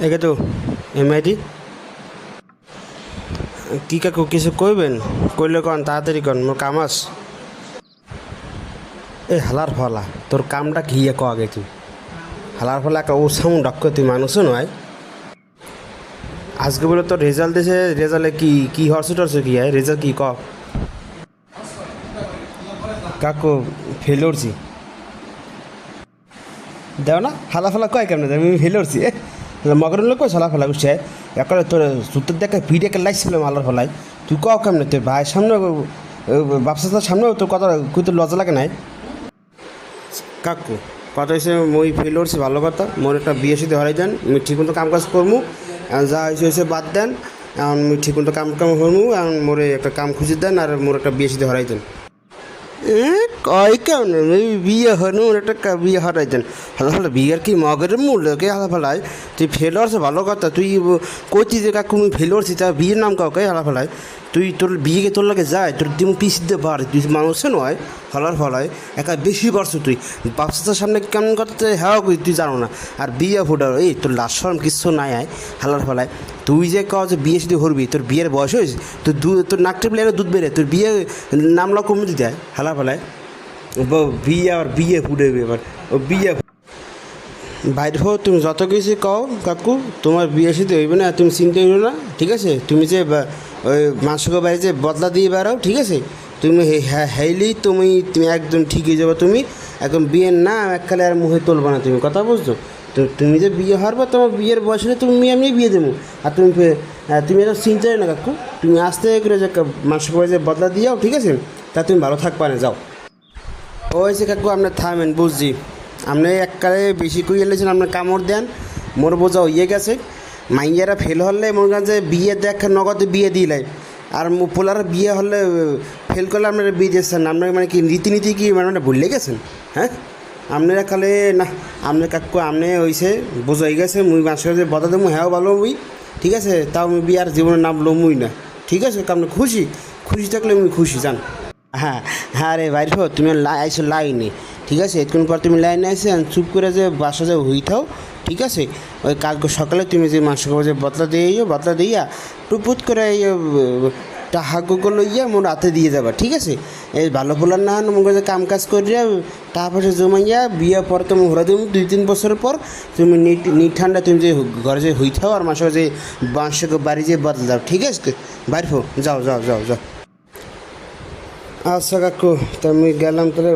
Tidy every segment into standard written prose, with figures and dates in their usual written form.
একে তো এমআইটি কি কাকু কিছু কইবেন? কইলে কন তাড়াতাড়ি কন, মোর কাম আস। এ হালার ফলা তোর কামটা কি ক আগে তুই হালার ফলা একটা ও সামু ডাক্ক তুই মানুষও নয়। আজকে বলে তোর রেজাল্ট দিয়েছে, রেজাল্টে কি কি হরছে টরছে কি হয় রেজাল্ট কি ক কাকু ফেল করছি। দেও না হালা ফালা কয় কেমন আমি ফেল করছি মগর কয় হালা ফালা করছে একবারে তোর সুতোর দেখে ভিড় একে লাইছিলাম হালার ফলায়। তুই ক কেমন তোর ভাইয়ের সামনে ব্যবসার সামনে তোর কথা কই তোর লজ্জা লাগে নাই? কাকু কথা হয়েছে মই ফেল করছি ভালো কথা, মোর একটা বিয়ে সাথে হরাই দেন, আমি ঠিক মতো কাম কাজ করবো, যা হয়েছে হয়েছে বাদ দেন, এখন আমি ঠিক মতো কাম করবো, এখন মোরে একটা কাম খুঁজে দেন আর মোর একটা বিয়ে সাথে হরাই দেন। কয় কেমন বিয়ে হনু একটা বিয়ে হরাই দেন হালা ফালা বিয়ের কি মগের মূল্য কে হালা ফালায়? তুই ফেল করছে ভালো কথা, তুই কইতি যে কাকু আমি ফেল করছি তা বিয়ের নাম কাউকে হালা ফালায়? তুই তোর বিয়েকে তোর লাগে যায় তোর তুমি পিস দিতে পার, তুই মানুষে নয় হলার ফলায় একা বেশি পারছো তুই বাচ্চাটার সামনে কেমন করতে হ্যাঁ কই তুই জানো না। আর বিয়ে ফুটার এই তোর লাশ শরম কিচ্ছু নাই আয় হালার ফলায়। তুই যে কও যে বিয়ে যদি করবি তোর বিয়ের বয়স হয়েছে, তোর নাক টেপলে দুধ বেড়ে তোর বিয়ে নামলা কমে দিতে হয় হালা ফলায়। বিয়ে আর বিয়ে ফুটাবে এবার ও বিয়ে বাইর হো তুমি যত কিছু কও কাকু তোমার বিয়ে সাথে হইবে না, তুমি চিন্তা করো না ঠিক আছে? তুমি যে ওই মাংসকে বাইরে যে বদলা দিয়ে বেড়াও ঠিক আছে, তুমি হেইলেই তুমি তুমি একদম ঠিক হয়ে যাবে, তুমি একদম বিয়ের না এককালে আর মুখে তুলবে না, তুমি কথা বুঝছো? তো তুমি যে বিয়ে হারবা তোমার বিয়ের বয়স হলে তুমি আমি বিয়ে দেবো, আর তুমি তুমি এটা চিন্তা না কাকু, তুমি আস্তে করে যে মাংসকে বাইরে যে বদলা দিয়াও ঠিক আছে, তা তুমি ভালো থাকবা না যাও। ও হয়েছে কাকু আপনার থামেন বুঝছি, আপনি এককালে বেশি করে এলেছেন, আপনার কামড় দেন মোর বোঝা হইয়ে গেছে। মাইয়ারা ফেল হলে মনে করেন যে বিয়ে দেখ নগদে বিয়ে দিলে, আর পোলার বিয়ে হলে ফেল করলে আপনারা বিয়ে দিচ্ছেন, আপনার মানে কি রীতিনীতি কি মানে ভুলে গেছেন? হ্যাঁ আপনারা খালে না আপনার কাকু আপনি হয়েছে বোঝা হয়ে গেছে, মুই মাসে যে বদা দেবো হ্যাঁ ভালো মুই ঠিক আছে, তাও আমি বিয়ার জীবনের নাম লমুই না ঠিক আছে? আপনি খুশি খুশি থাকলে আমি খুশি যান। হ্যাঁ হ্যাঁ রে বাইর হো তুমি আইসো লাইনে ঠিক আছে, এতক্ষণ পর তুমি লাইনে আসে চুপ করে যে বাসা যে হইথাও ঠিক আছে, ওই কালকে সকালে তুমি যে মাংস যে বদলা দিয়ে বদলা দিয়া টুপুত করে টাহাগুলো লইয়া মোর হাতে দিয়ে যাবা ঠিক আছে? এই ভালো বলার না মনে যে কাম কাজ করিয়া তারপরে জমাইয়া বিয়ে পর তুমি ঘোরা তুমি 2-3 বছর পর তুমি নিট ঠান্ডা তুমি যে ঘরে যে হইথাও আর মাসে যে বাঁশকে বাড়ি যে বদলা যাও ঠিক আছে? বাইর হো যাও যাও যাও যাও। আচ্ছা কাকু তা আমি গেলাম, তাহলে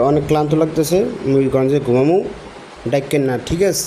অনেক ক্লান্ত লাগতেছে, মুই গঞ্জে ঘুমামু ডাক্কেন না ঠিক আছে?